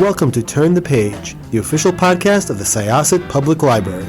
welcome to Turn the Page, the official podcast of the Syosset Public Library.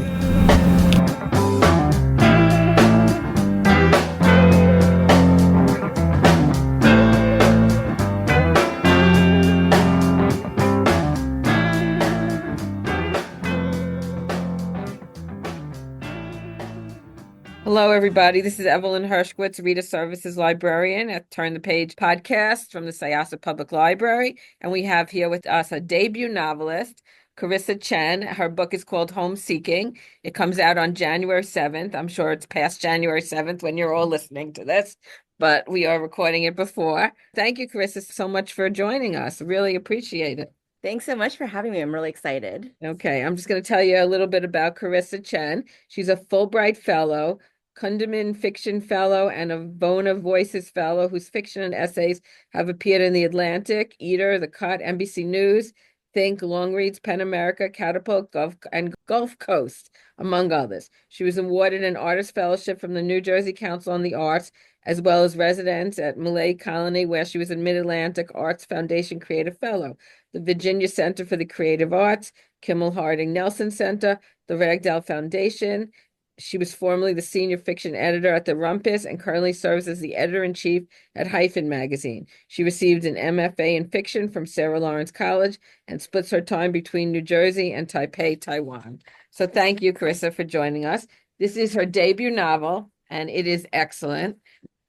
Hello, everybody. This is Evelyn Hershkowitz, Reader Services Librarian at Turn the Page podcast from the Syosset Public Library. And we have here with us a debut novelist, Karissa Chen. Her book is called HOMESEEKIng. It comes out on January 7th. I'm sure it's past January 7th when you're all listening to this, but we are recording it before. Thank you, Karissa, so much for joining us. Really appreciate it. Thanks so much for having me. I'm really excited. Okay, I'm just going to tell you a little bit about Karissa Chen. She's a Fulbright Fellow, Kundiman Fiction Fellow, and a Bona Voices Fellow whose fiction and essays have appeared in The Atlantic, Eater, The Cut, NBC News, Think, Longreads, PEN America, Catapult, and Gulf Coast, among others. She was awarded an Artist Fellowship from the New Jersey Council on the Arts, as well as residence at Malay Colony, where she was a Mid-Atlantic Arts Foundation Creative Fellow, the Virginia Center for the Creative Arts, Kimmel Harding Nelson Center, the Ragdale Foundation. She was formerly the senior fiction editor at the Rumpus and currently serves as the editor-in-chief at Hyphen magazine. She received an MFA in fiction from Sarah Lawrence College and splits her time between New Jersey and Taipei, Taiwan. So thank you, Karissa, for joining us. This is her debut novel, and it is excellent.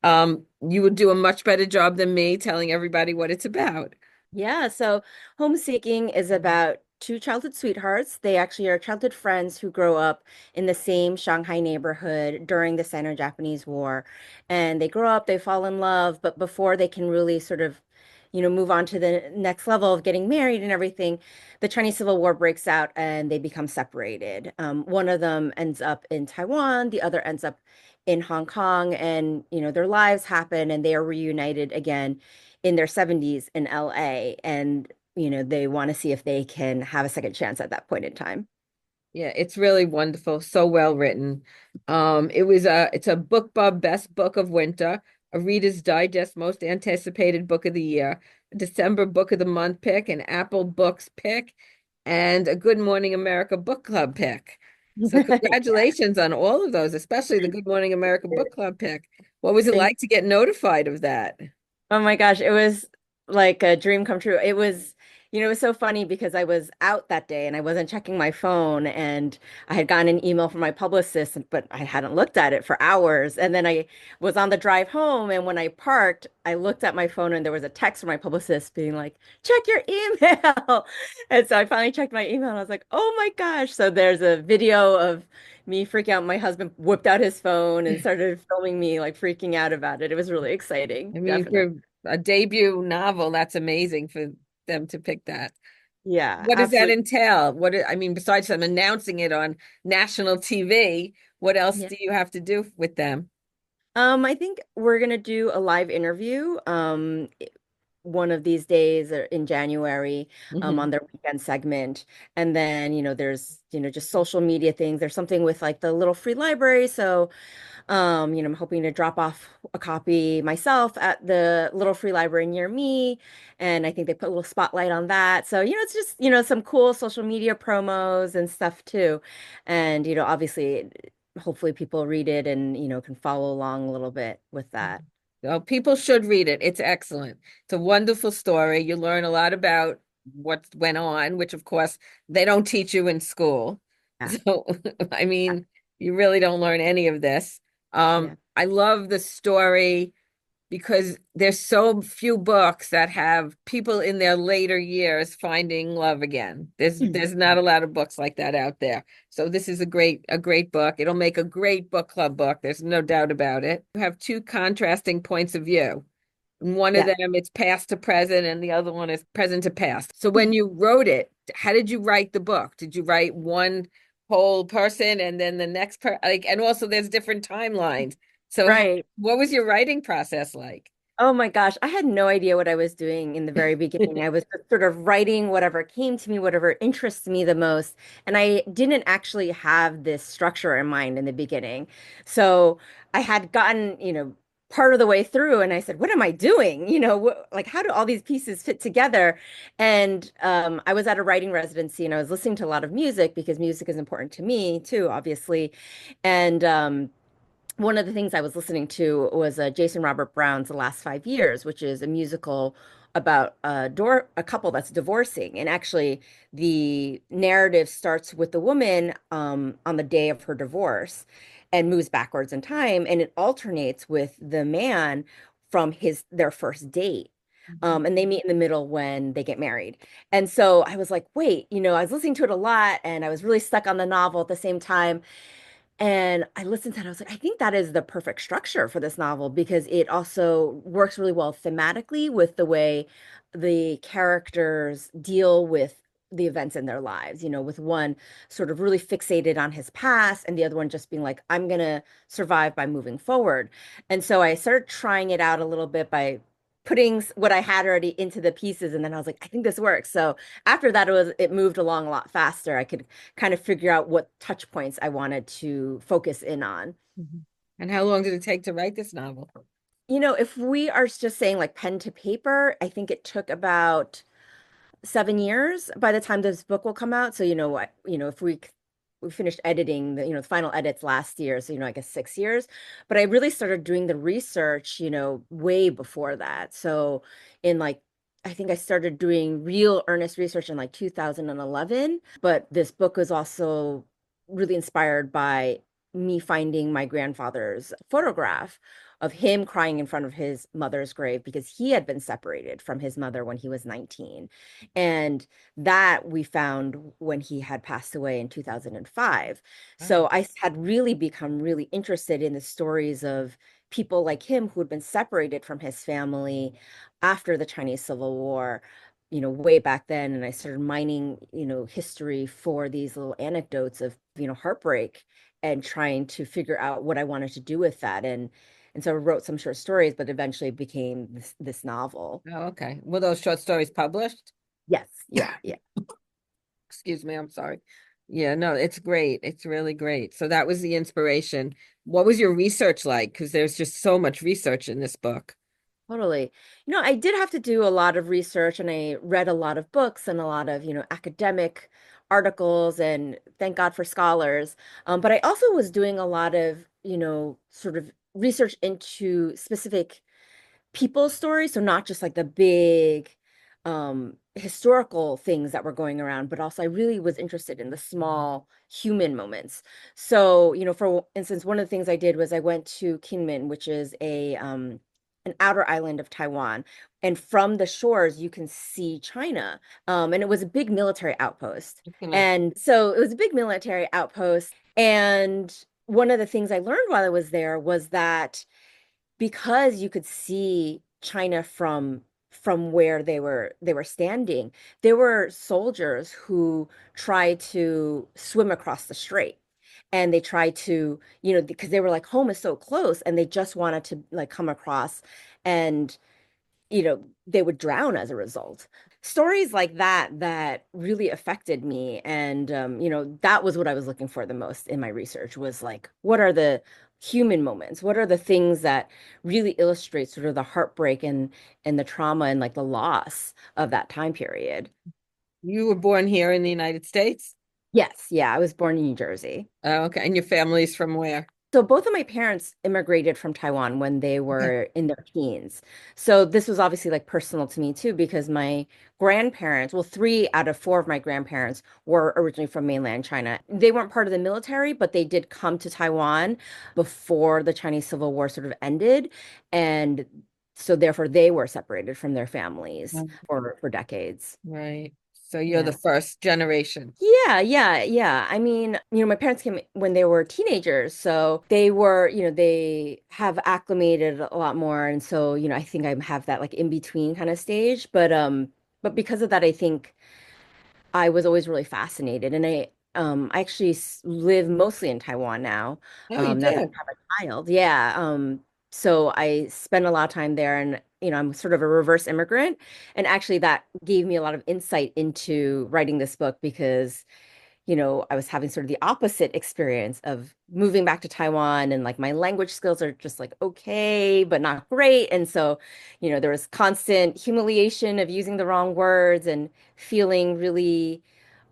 You would do a much better job than me telling everybody what it's about. Yeah, so Homeseeking is about two childhood sweethearts. They actually are childhood friends who grow up in the same Shanghai neighborhood during the Sino-Japanese War. And they grow up, they fall in love, but before they can really sort of, move on to the next level of getting married and everything, the Chinese Civil War breaks out and they become separated. One of them ends up in Taiwan, the other ends up in Hong Kong, and their lives happen and they are reunited again in their 70s in LA, and they want to see if they can have a second chance at that point in time. Yeah, it's really wonderful, so well written. It's a BookBub Best Book of Winter, a Reader's Digest Most Anticipated Book of the Year, a December Book of the Month pick, an Apple Books pick, and a Good Morning America Book Club pick. So congratulations on all of those, especially the Good Morning America Book Club pick. What was it like to get notified of that? Oh my gosh, it was like a dream come true. It was so funny because I was out that day and I wasn't checking my phone, and I had gotten an email from my publicist, but I hadn't looked at it for hours. And then I was on the drive home, and when I parked, I looked at my phone and there was a text from my publicist being like, check your email. And so I finally checked my email and I was like, oh my gosh. So there's a video of me freaking out. My husband whipped out his phone and started filming me like freaking out about it. It was really exciting. I mean, Definitely. for a debut novel, that's amazing for them to pick that. Yeah, What does that absolutely. entail? I mean, besides them announcing it on national TV, what else Yeah. do you have to do with them? I think we're gonna do a live interview one of these days or in January Hmm. on their weekend segment. And then, there's, just social media things. There's something with like the little free library. So I'm hoping to drop off a copy myself at the little free library near me. And I think they put a little spotlight on that. So, it's just, some cool social media promos and stuff too. And, obviously, hopefully people read it and, can follow along a little bit with that. Well, people should read it. It's excellent. It's a wonderful story. You learn a lot about what went on, which of course they don't teach you in school. Yeah. So, I mean, you really don't learn any of this. Yeah. I love the story because there's so few books that have people in their later years finding love again. There's not a lot of books like that out there. So this is a great book. It'll make a great book club book. There's no doubt about it. You have two contrasting points of view. One of Yeah. them it's past to present and the other one is present to past. So when you wrote it, how did you write the book? Did you write one whole person and then the next and also there's different timelines. So Right. what was your writing process like? Oh my gosh, I had no idea what I was doing in the very beginning. I was just sort of writing whatever came to me, whatever interests me the most. And I didn't actually have this structure in mind in the beginning. So I had gotten, part of the way through and I said, what am I doing? Like how do all these pieces fit together? And I was at a writing residency and I was listening to a lot of music because music is important to me too, obviously. And one of the things I was listening to was Jason Robert Brown's The Last 5 Years, which is a musical about a couple that's divorcing. And actually, the narrative starts with the woman on the day of her divorce and moves backwards in time, and it alternates with the man from their first date. And they meet in the middle when they get married. And so I was like, wait, I was listening to it a lot and I was really stuck on the novel at the same time. And I listened to it, I was like, I think that is the perfect structure for this novel because it also works really well thematically with the way the characters deal with the events in their lives, with one sort of really fixated on his past and the other one just being like, I'm gonna survive by moving forward. And so I started trying it out a little bit by putting what I had already into the pieces, and then I was like, I think this works. So after that, it moved along a lot faster. I could kind of figure out what touch points I wanted to focus in on. Mhm. And how long did it take to write this novel? If we are just saying like pen to paper, I think it took about 7 years by the time this book will come out. So, what, if we finished editing the final edits last year, so, I guess 6 years. But I really started doing the research, way before that. So in like, I think I started doing real earnest research in like 2011, but this book was also really inspired by me finding my grandfather's photograph of him crying in front of his mother's grave because he had been separated from his mother when he was 19. And that we found when he had passed away in 2005. Oh, So I had really become really interested in the stories of people like him who had been separated from his family after the Chinese Civil War, way back then. And I started mining, history for these little anecdotes of, heartbreak and trying to figure out what I wanted to do with that. And so I wrote some short stories, but eventually became this novel. oh, okay. Were those short stories published? Yes, yeah, yeah. Excuse me, I'm sorry. Yeah, no, it's great. It's really great. So that was the inspiration. What was your research like? Because there's just so much research in this book. Totally. I did have to do a lot of research and I read a lot of books and a lot of, academic articles and thank God for scholars. But I also was doing a lot of, sort of research into specific people's stories. So not just like the big historical things that were going around, but also I really was interested in the small human moments. So, for instance, one of the things I did was I went to Kinmen, which is an outer island of Taiwan. And from the shores, you can see China. And it was a big military outpost. Okay. And so it was a big military outpost. And one of the things I learned while I was there was that because you could see China from where they were standing, there were soldiers who tried to swim across the strait. And they tried to, because they were like, home is so close, and they just wanted to like come across, and they would drown as a result. Stories like that really affected me. And, that was what I was looking for the most in my research was like, what are the human moments? What are the things that really illustrate sort of the heartbreak and the trauma and like the loss of that time period? You were born here in the United States? Yes, yeah, I was born in New Jersey. Oh, okay. And your family's from where? So both of my parents immigrated from Taiwan when they Okay. were in their teens. So this was obviously like personal to me too, because my grandparents, well, 3 out of 4 of my grandparents were originally from mainland China. They weren't part of the military, but they did come to Taiwan before the Chinese Civil War sort of ended. And so therefore they were separated from their families Oh, for decades. right. So you're the Yeah. first generation. Yeah, yeah, yeah. I mean, my parents came when they were teenagers, so they were, they have acclimated a lot more, and so, I think I have that like in between kind of stage, but because of that, I think I was always really fascinated, and I actually live mostly in Taiwan now, Oh, you now that did. I have a child. Yeah, so I spend a lot of time there, and I'm sort of a reverse immigrant, and actually that gave me a lot of insight into writing this book because I was having sort of the opposite experience of moving back to Taiwan, and like my language skills are just like okay, but not great. And so, there was constant humiliation of using the wrong words and feeling really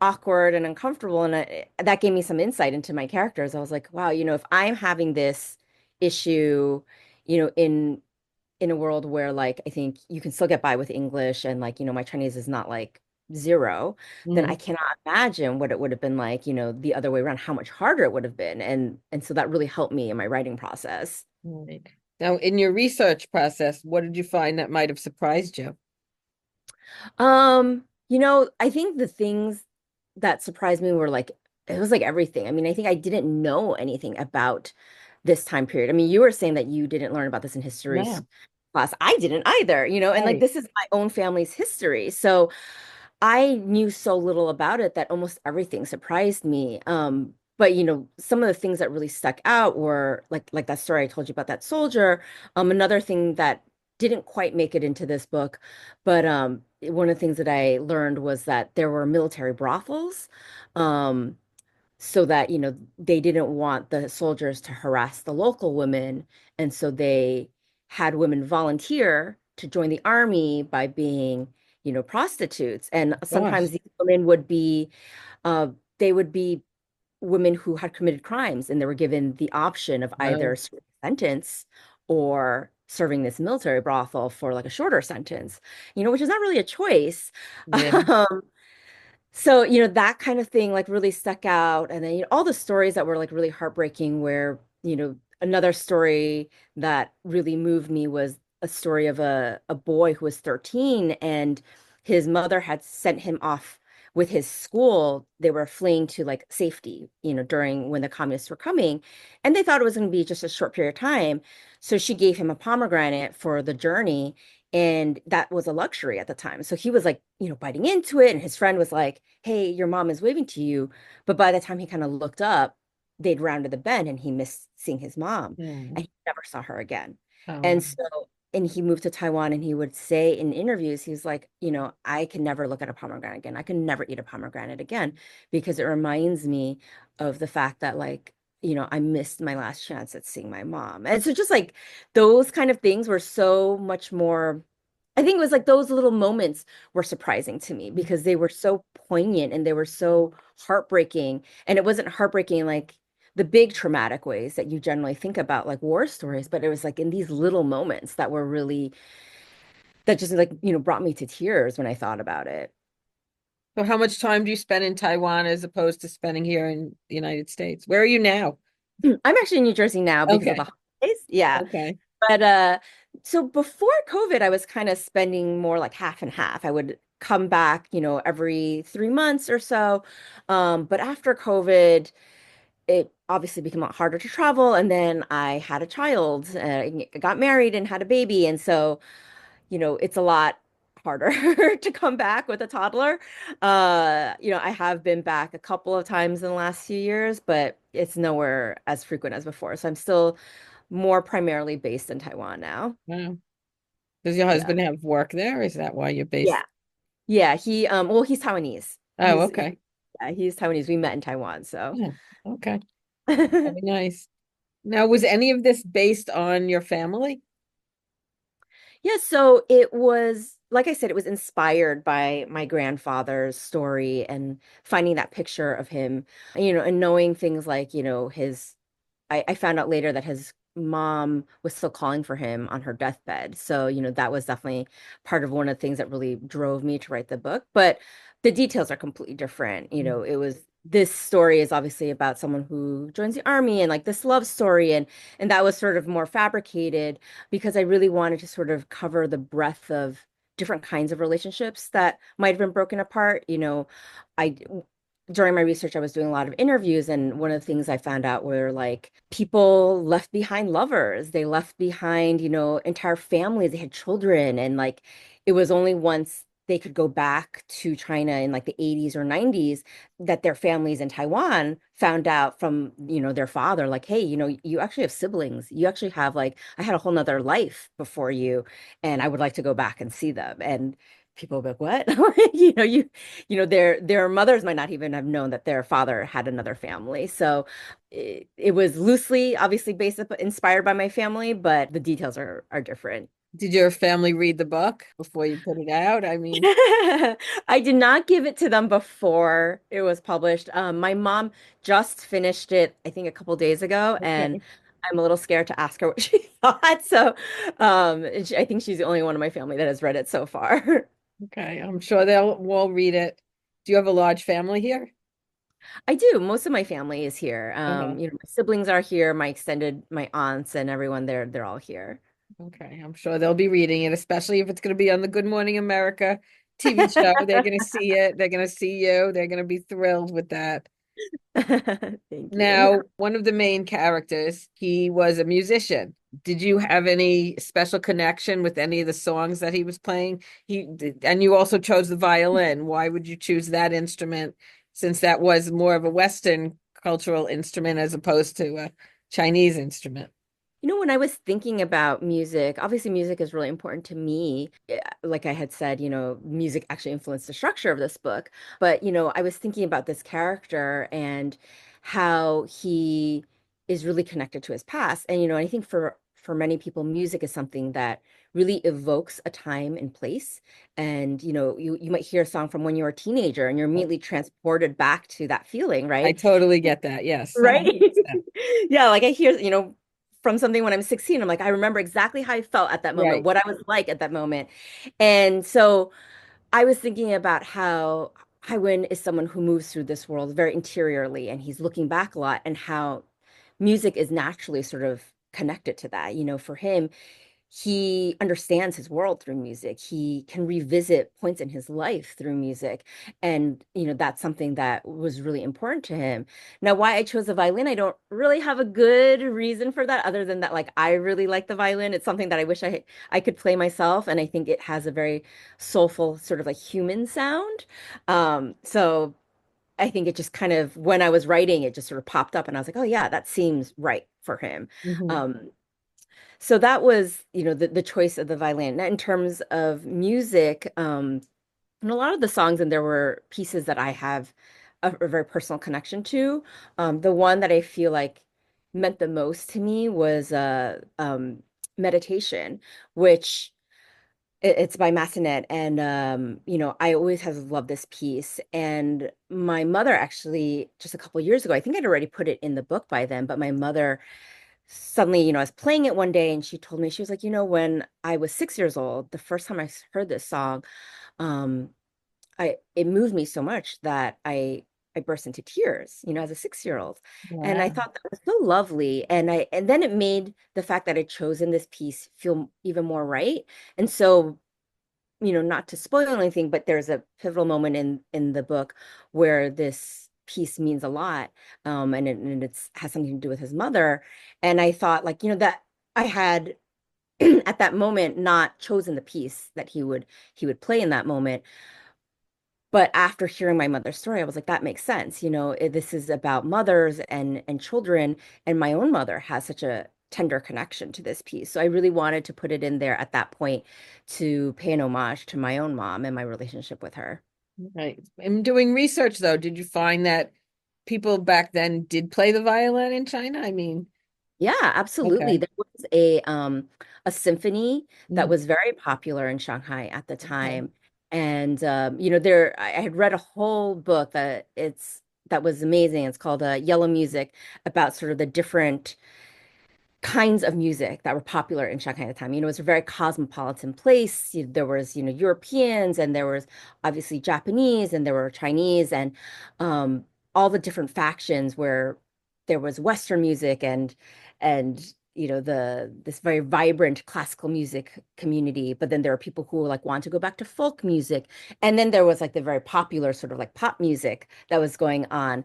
awkward and uncomfortable. And that gave me some insight into my characters. I was like, wow, if I'm having this issue, in a world where like I think you can still get by with English, and like, my Chinese is not like zero, then I Mhm. cannot imagine what it would have been like, the other way around, how much harder it would have been. And so that really helped me in my writing process. Right. Now, in your research process, what did you find that might have surprised you? I think the things that surprised me were like it was like everything. I mean, I think I didn't know anything about this time period. I mean, you were saying that you didn't learn about this in history No. class. I didn't either, and like Right. this is my own family's history. So I knew so little about it that almost everything surprised me. But some of the things that really stuck out were like that story I told you about that soldier. Another thing that didn't quite make it into this book, but one of the things that I learned was that there were military brothels. Um, so that they didn't want the soldiers to harass the local women, and so they had women volunteer to join the army by being prostitutes. And sometimes Gosh. these women would be uh they would be women who had committed crimes, and they were given the option of either No. serving a sentence or serving this military brothel for like a shorter sentence, which is not really a choice. Yeah. um so, that kind of thing like really stuck out. And then, all the stories that were like really heartbreaking, where, another story that really moved me was a story of a boy who was 13, and his mother had sent him off with his school. They were fleeing to like safety, during when the communists were coming. And they thought it was going to be just a short period of time. So she gave him a pomegranate for the journey, and that was a luxury at the time. So he was like, biting into it. And his friend was like, hey, your mom is waving to you. But by the time he kind of looked up, they'd rounded the bend and he missed seeing his mom, Mm. and he never saw her again. Oh, And so, and he moved to Taiwan, and he would say in interviews, he was like, I can never look at a pomegranate again. I can never eat a pomegranate again, because it reminds me of the fact that like, I missed my last chance at seeing my mom. And so just like those kind of things were so much more, I think it was like those little moments were surprising to me because they were so poignant and they were so heartbreaking. And it wasn't heartbreaking like the big traumatic ways that you generally think about, like war stories, but it was like in these little moments that were really, that just like, brought me to tears when I thought about it. so how much time do you spend in Taiwan as opposed to spending here in the United States? Where are you now? I'm actually in New Jersey now because of the Okay. holidays. Yeah. Okay. But so before COVID, I was kind of spending more like half and half. I would come back, every 3 months or so. But after COVID, it obviously became a lot harder to travel. And then I had a child, got married and had a baby. And so, it's a lot harder to come back with a toddler. I have been back a couple of times in the last few years, but it's nowhere as frequent as before. So I'm still more primarily based in Taiwan now. Wow. Does your Yeah. husband have work there? Is that why you're based? Yeah. Yeah. Well, he's Taiwanese. Oh, okay. Yeah, he's Taiwanese. We met in Taiwan, so. Yeah. Okay. Very nice. Now, was any of this based on your family? Yeah, so it was, like I said, it was inspired by my grandfather's story and finding that picture of him, and knowing things like, I found out later that his mom was still calling for him on her deathbed. So, that was definitely part of one of the things that really drove me to write the book. But the details are completely different. It was this story is obviously about someone who joins the army and like this love story, and that was sort of more fabricated because I really wanted to sort of cover the breadth of different kinds of relationships that might have been broken apart. I during my research, I was doing a lot of interviews, and one of the things I found out were like people left behind lovers, they left behind, entire families, they had children, and like it was only once they could go back to China in like the 80s or 90s that their families in Taiwan found out from, their father, like, hey, you actually have siblings. You actually have like, I had a whole nother life before you, and I would like to go back and see them. And people will be like, what? Their mothers might not even have known that their father had another family. So it was loosely, obviously, inspired by my family, but the details are different. Did your family read the book before you put it out? I mean, I did not give it to them before it was published. My mom just finished it, I think, a couple days ago, and okay. I'm a little scared to ask her what she thought. So, I think she's the only one in my family that has read it so far. Okay. I'm sure they'll all read it. Do you have a large family here? I do. Most of my family is here. Uh-huh. My siblings are here, my aunts and everyone, they're all here. Okay. I'm sure they'll be reading it, especially if it's going to be on the Good Morning America TV show. They're going to see it. They're going to see you. They're going to be thrilled with that. Thank you. Now, one of the main characters, he was a musician. Did you have any special connection with any of the songs that he was playing? And you also chose the violin. Why would you choose that instrument since that was more of a Western cultural instrument as opposed to a Chinese instrument? When I was thinking about music, obviously music is really important to me. Like I had said, music actually influenced the structure of this book. But, I was thinking about this character and how he is really connected to his past. And, I think for many people, music is something that really evokes a time and place. And, you might hear a song from when you were a teenager and you're immediately transported back to that feeling, I right? totally get that. Yes, Right. 100%. Yeah, like I hear, from something when I'm 16, I'm like, I remember exactly how I felt at that moment, Right. what I was like at that moment. And so I was thinking about how Hywin is someone who moves through this world very interiorly, and he's looking back a lot, and how music is naturally sort of connected to that. For him, he understands his world through music. He can revisit points in his life through music. And, that's something that was really important to him. Now, why I chose the violin, I don't really have a good reason for that other than that, like, I really like the violin. It's something that I wish I could play myself. And I think it has a very soulful, sort of like human sound. So I think it just kind of, when I was writing, it just sort of popped up and I was like, oh yeah, that seems right for him. Mhm. So that was, the choice of the violin. Now, in terms of music, and a lot of the songs, and there were pieces that I have a very personal connection to. The one that I feel like meant the most to me was Meditation, which it's by Massenet. And, I always have loved this piece. And my mother actually, just a couple years ago, I think I'd already put it in the book by then, but my mother suddenly, I was playing it one day and she told me, she was like, when I was 6 years old, the first time I heard this song, um, it moved me so much that I burst into tears, as a 6 year old. And I Wow. thought that was so lovely. And then it made the fact that I'd chosen this piece feel even more right. And so, not to spoil anything, but there's a pivotal moment in the book where this piece means a lot, and it's has something to do with his mother. And I thought, like, that I had at that moment not chosen the piece that he would play in that moment. But after hearing my mother's story, I was like, that makes sense. This is about mothers and children, and my own mother has such a tender connection to this piece. So I really wanted to put it in there at that point to pay an homage to my own mom and my relationship with her. Right. In doing research, though, did you find that people back then did play the violin in China? I mean, Yeah, absolutely. okay. There was a symphony that Mhm. was very popular in Shanghai at the Okay. time. And I had read a whole book that was amazing. It's called Yellow Music, about sort of the different kinds of music that were popular in Shanghai at the time. It was a very cosmopolitan place. There was, Europeans, and there was obviously Japanese, and there were Chinese, and um, all the different factions where there was Western music and this very vibrant classical music community. But then there were people who like want to go back to folk music, and then there was like the very popular sort of like pop music that was going on.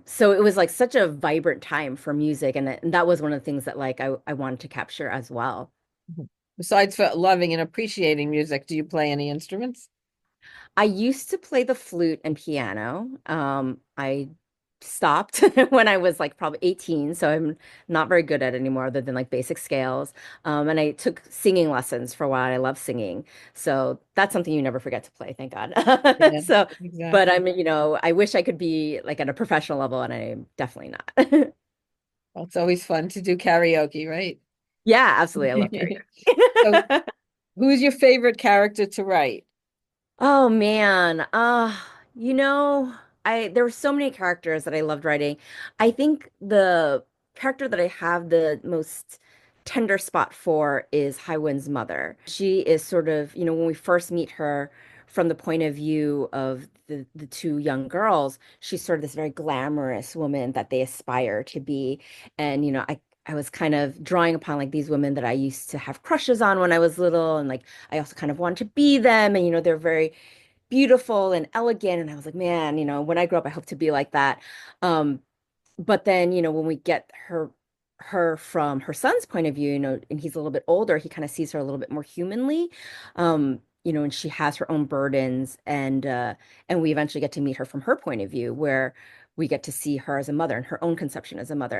So it was like such a vibrant time for music, and that was one of the things that like I wanted to capture as well. Mhm. Besides for loving and appreciating music, do you play any instruments? I used to play the flute and piano. I stopped when I was like probably 18, so I'm not very good at it anymore other than like basic scales. And I took singing lessons for a while. I love singing. So that's something you never forget to play, thank God. Yeah, So, but exactly. I'm, I wish I could be like at a professional level, and I'm definitely not. Well, it's always fun to do karaoke, right? Yeah, absolutely. I love So, karaoke. who's your favorite character to write? Oh man. You know, I there were so many characters that I loved writing. I think the character that I have the most tender spot for is Hywin's mother. She is sort of, when we first meet her from the point of view of the two young girls, she's sort of this very glamorous woman that they aspire to be. And, I was kind of drawing upon like these women that I used to have crushes on when I was little, and like I also kind of wanted to be them. And, they're very beautiful and elegant. And I was like, man, when I grow up, I hope to be like that. Um, but then, when we get her from her son's point of view, and he's a little bit older, he kind of sees her a little bit more humanly. And she has her own burdens, and we eventually get to meet her from her point of view, where we get to see her as a mother and her own conception as a mother.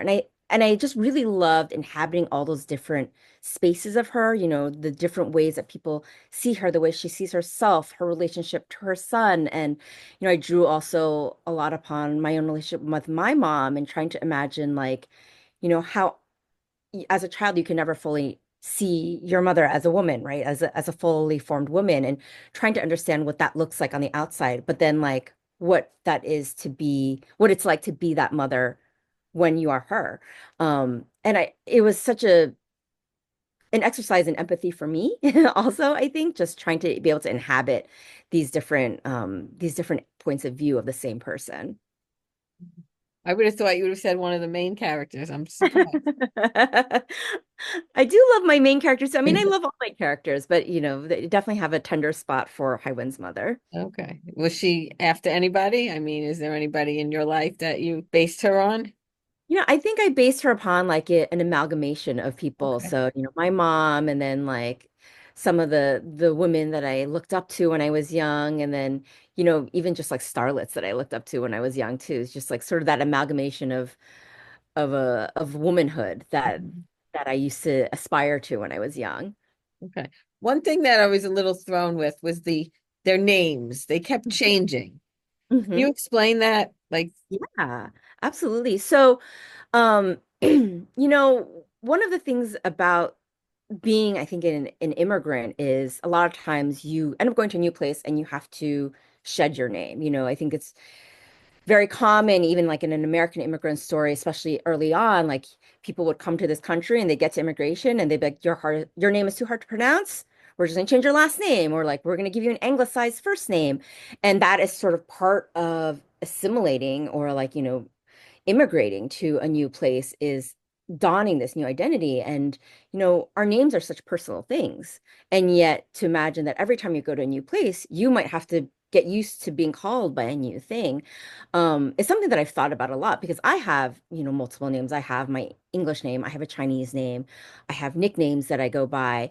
And I just really loved inhabiting all those different spaces of her, the different ways that people see her, the way she sees herself, her relationship to her son. And, I drew also a lot upon my own relationship with my mom and trying to imagine, like, how as a child you can never fully see your mother as a woman, right? As a fully formed woman, and trying to understand what that looks like on the outside, but then like what it's like to be that mother when you are her. And it was such an exercise in empathy for me also, I think, just trying to be able to inhabit these different points of view of the same person. I would have thought you would have said one of the main characters. I'm surprised. I do love my main characters. I mean, I love all my characters, but they definitely have a tender spot for Hywin's mother. Okay. Was she after anybody? I mean, is there anybody in your life that you based her on? I think I based her upon like an amalgamation of people. Okay. So, my mom, and then like some of the women that I looked up to when I was young, and then, even just like starlets that I looked up to when I was young too. It's just like sort of that amalgamation of womanhood Mhm. that I used to aspire to when I was young. Okay. One thing that I was a little thrown with was their names. They kept changing. Can you Hmm. explain that? Like, Yeah, absolutely. So, one of the things about being, I think, an immigrant is a lot of times you end up going to a new place and you have to shed your name. I think it's very common, even like in an American immigrant story, especially early on, like people would come to this country and they get to immigration and they'd be like, your name is too hard to pronounce. We're just gonna change your last name, or like we're gonna give you an anglicized first name. And that is sort of part of assimilating, or like, immigrating to a new place, is donning this new identity. And, our names are such personal things. And yet to imagine that every time you go to a new place, you might have to get used to being called by a new thing, is something that I've thought about a lot, because I have, multiple names. I have my English name, I have a Chinese name, I have nicknames that I go by.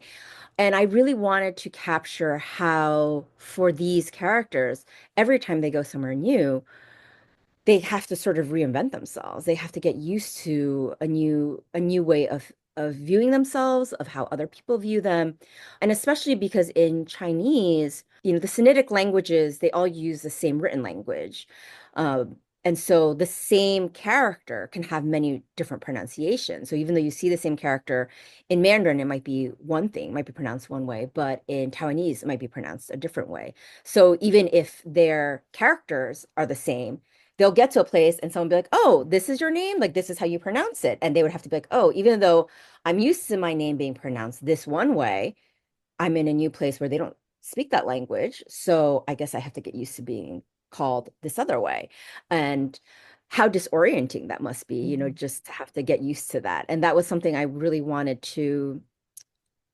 And I really wanted to capture how, for these characters, every time they go somewhere new, they have to sort of reinvent themselves. They have to get used to a new way of viewing themselves, of how other people view them. And especially because in Chinese, the Sinitic languages, they all use the same written language. And so the same character can have many different pronunciations. So even though you see the same character in Mandarin, it might be one thing, might be pronounced one way, but in Taiwanese, it might be pronounced a different way. So even if their characters are the same, they'll get to a place and someone will be like, "Oh, this is your name? Like this is how you pronounce it." And they would have to be like, "Oh, even though I'm used to my name being pronounced this one way, I'm in a new place where they don't speak that language. So I guess I have to get used to being called this other way." And how disorienting that must be, mhm. just to have to get used to that. And that was something I really wanted to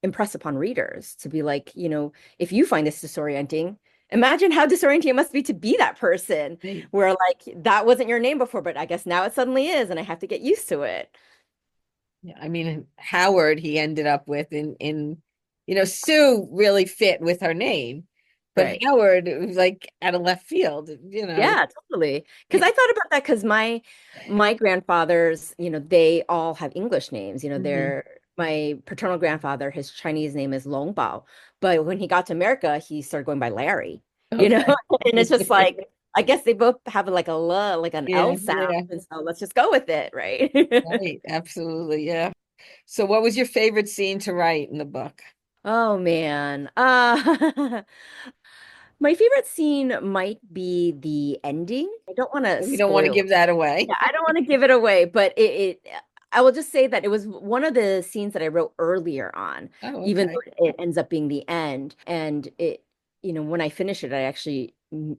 impress upon readers, to be like, if you find this disorienting, imagine how disorienting it must be to be that person, Right. where like that wasn't your name before, but I guess now it suddenly is, and I have to get used to it. Yeah, I mean, Howard he ended up with in Sue really fit with her name, But Right. Howard, it was like out of left field, you know. Yeah, totally. Because I thought about that because my grandfathers, they all have English names. Hmm. My paternal grandfather, his Chinese name is Long Bao, but when he got to America, he started going by Larry. You know, Okay. and it's just like I guess they both have like a l, like an Yeah, L sound, yeah, and so let's just go with it, right? right. Absolutely. Yeah. So what was your favorite scene to write in the book? Oh man. My favorite scene might be the ending. I don't want to We don't want to spoil. give that away. Yeah, I don't want to give it away, but I will just say that it was one of the scenes that I wrote earlier on, Oh, even though okay. it ends up being the end. And when I finished it, I actually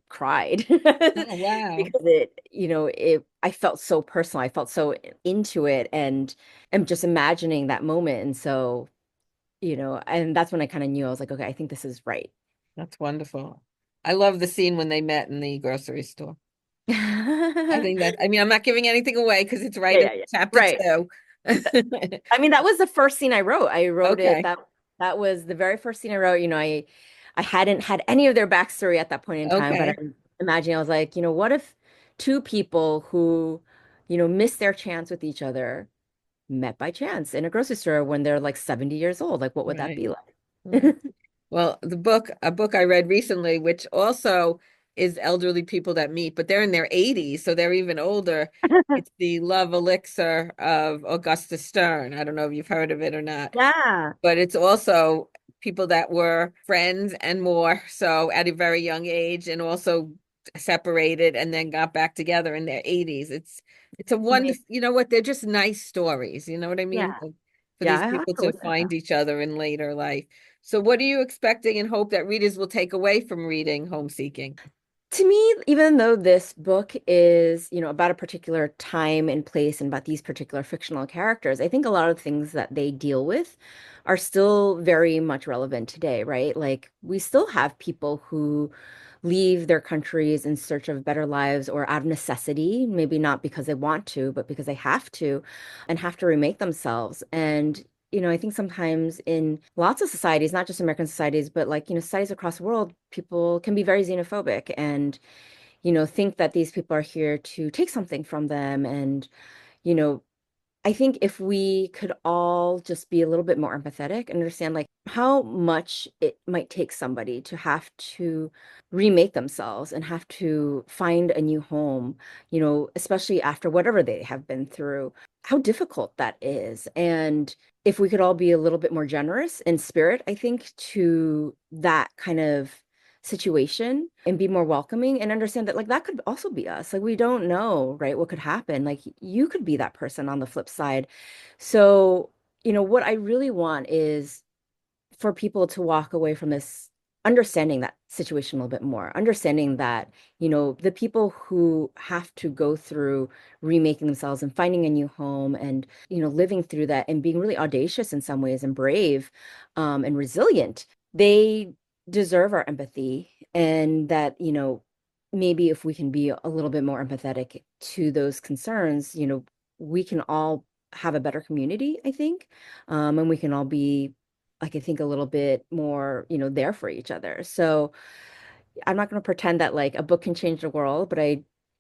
cried Oh, wow. because I felt so personal. I felt so into it and am just imagining that moment. And so, and that's when I kind of knew I was like, okay, I think this is right. That's wonderful. I love the scene when they met in the grocery store. I think that, I mean, I'm not giving anything away because it's Yeah, right in yeah, yeah. chapter Right. two. I mean, that was the first scene I wrote. I wrote it Okay. that was the very first scene I wrote. I hadn't had any of their backstory at that point in time, but Okay. I'm imagining I was like, what if two people who, missed their chance with each other met by chance in a grocery store when they're like 70 years old? Like, what would that Right. be like? Right. Well, a book I read recently, which also is elderly people that meet, but they're in their 80s, so they're even older. It's The Love Elixir of Augusta Stern. I don't know if you've heard of it or not, Yeah. but it's also people that were friends and more, so at a very young age, and also separated and then got back together in their 80s. It's a Amazing. wonderful, you know what? They're just nice stories, you know what I mean? Yeah. Like, for Yeah, these I have people to to look at that. find each other in later life. So what are you expecting and hope that readers will take away from reading Homeseeking? To me, even though this book is, about a particular time and place and about these particular fictional characters, I think a lot of things that they deal with are still very much relevant today, right? Like we still have people who leave their countries in search of better lives or out of necessity, maybe not because they want to, but because they have to and have to remake themselves. And I think sometimes in lots of societies, not just American societies, but like, societies across the world, people can be very xenophobic and, think that these people are here to take something from them. And, you know, I think if we could all just be a little bit more empathetic and understand like how much it might take somebody to have to remake themselves and have to find a new home, especially after whatever they have been through, how difficult that is. And if we could all be a little bit more generous in spirit, I think, to that kind of situation and be more welcoming and understand that like that could also be us. Like we don't know, right, what could happen. Like you could be that person on the flip side. So, what I really want is for people to walk away from this understanding that situation a little bit more, understanding that, the people who have to go through remaking themselves and finding a new home and, living through that and being really audacious in some ways and brave, and resilient, they deserve our empathy. And that, maybe if we can be a little bit more empathetic to those concerns, we can all have a better community, I think. And we can all be like I think a little bit more, there for each other. So I'm not going to pretend that like a book can change the world, but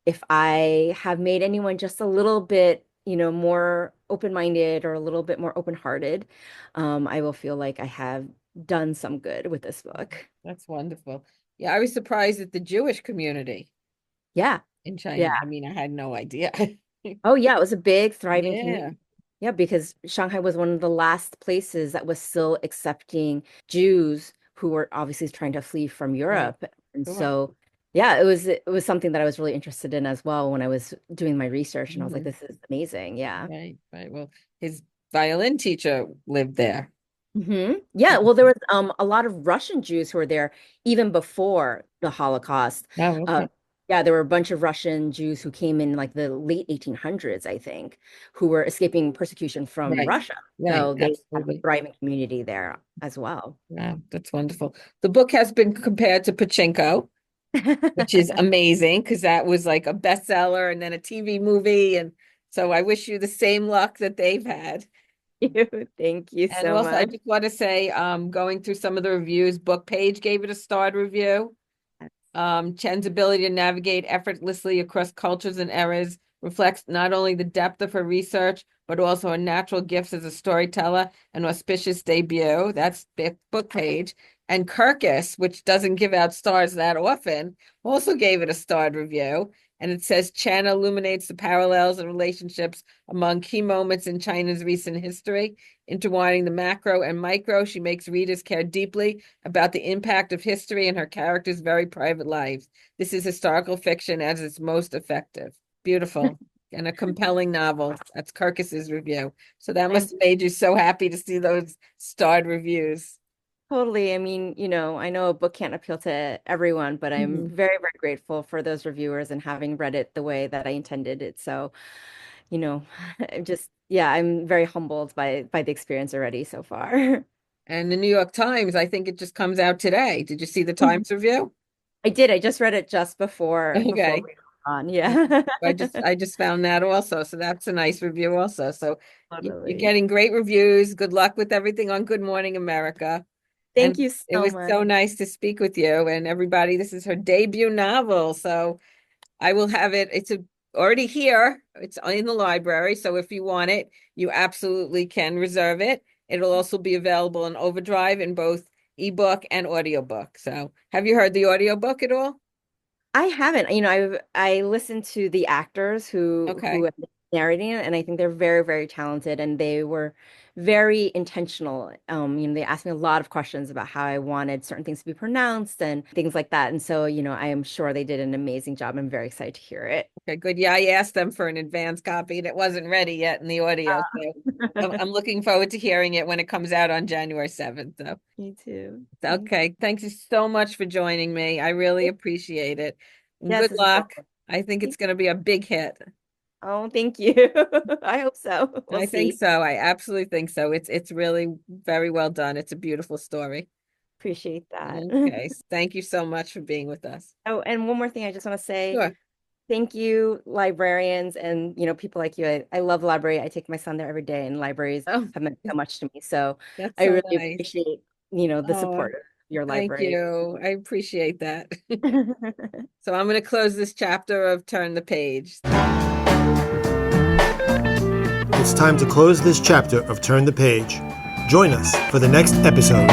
if I have made anyone just a little bit, more open-minded or a little bit more open-hearted, I will feel like I have done some good with this book. That's wonderful. Yeah, I was surprised at the Jewish community Yeah. in Yeah. China. I mean, I had no idea. Oh yeah, it was a big thriving Yeah, community. Yeah, because Shanghai was one of the last places that was still accepting Jews who were obviously trying to flee from right. Europe. And Sure. so, yeah, it was something that I was really interested in as well when I was doing my research. And I was like, Mhm. this is amazing. Yeah. Right, right. Well, his violin teacher lived there. Yeah, well, there was a lot of Russian Jews who were there even before the Holocaust. Oh, Uh, okay. yeah, there were a bunch of Russian Jews who came in like the late 1800s, I think, who were escaping persecution from Right, Russia. right. So they had a Absolutely. thriving community there as well. Wow, that's wonderful. The book has been compared to Pachinko, which is amazing because that was like a bestseller and then a TV movie. And so I wish you the same luck that they've had. you. Thank you And so also, I much. just want to say, going through some of the reviews, Book Page gave it a starred review. Chen's ability to navigate effortlessly across cultures and eras reflects not only the depth of her research, but also her natural gifts as a storyteller and auspicious debut. That's Book Page. And Kirkus, which doesn't give out stars that often, also gave it a starred review. And it says Chen illuminates the parallels and relationships among key moments in China's recent history, intertwining the macro and micro. She makes readers care deeply about the impact of history in her characters' very private lives. This is historical fiction at its most effective. Beautiful and a compelling novel. That's Kirkus's review. So that must I'm have made you so happy to see those starred reviews. totally. I mean, I know a book can't appeal to everyone, but I'm Mhm. very, very grateful for those reviewers and having read it the way that I intended it. So, you know, I'm just, yeah, I'm very humbled by the experience already so far. And the New York Times, I think it just comes out today. Did you see the Mhm. Times review? I did. I just read it just before Okay. we were on. Yeah. I just found that also. So that's a nice review also. So you're Totally. getting great reviews. Good luck with everything on Good Morning America. Thank And you it so was much. so nice to speak with you. And everybody, this is her debut novel. So I will have it. Already here. It's in the library. So if you want it, you absolutely can reserve it. It'll also be available in Overdrive in both ebook and audiobook. So have you heard the audiobook at all? I haven't. I listened to the actors who Okay. have been narrating it, and I think they're very, very talented, and they were very intentional. They asked me a lot of questions about how I wanted certain things to be pronounced and things like that. And so, I am sure they did an amazing job. I'm very excited to hear it. Okay, good. Yeah, I asked them for an advance copy and it wasn't ready yet in the audio. So I'm looking forward to hearing it when it comes out on January 7th. So, Me too. Thank you. okay. Thank you so much for joining me. I really appreciate it. And Yes, good this is so luck. fun. I think it's Thank- going to be a big hit. Oh, thank you. I hope so. We'll I think see. so. I absolutely think so. It's really very well done. It's a beautiful story. Appreciate that. Okay. Thank you so much for being with us. Oh, and one more thing I just want to say. Sure. Thank you, librarians and people like you. I love library. I take my son there every day, and libraries Oh, have meant so much to me. So that's I so really nice. appreciate, the Oh, support of your thank library. you. I appreciate that. So I'm going to close this chapter of Turn the Page. It's time to close this chapter of Turn the Page. Join us for the next episode.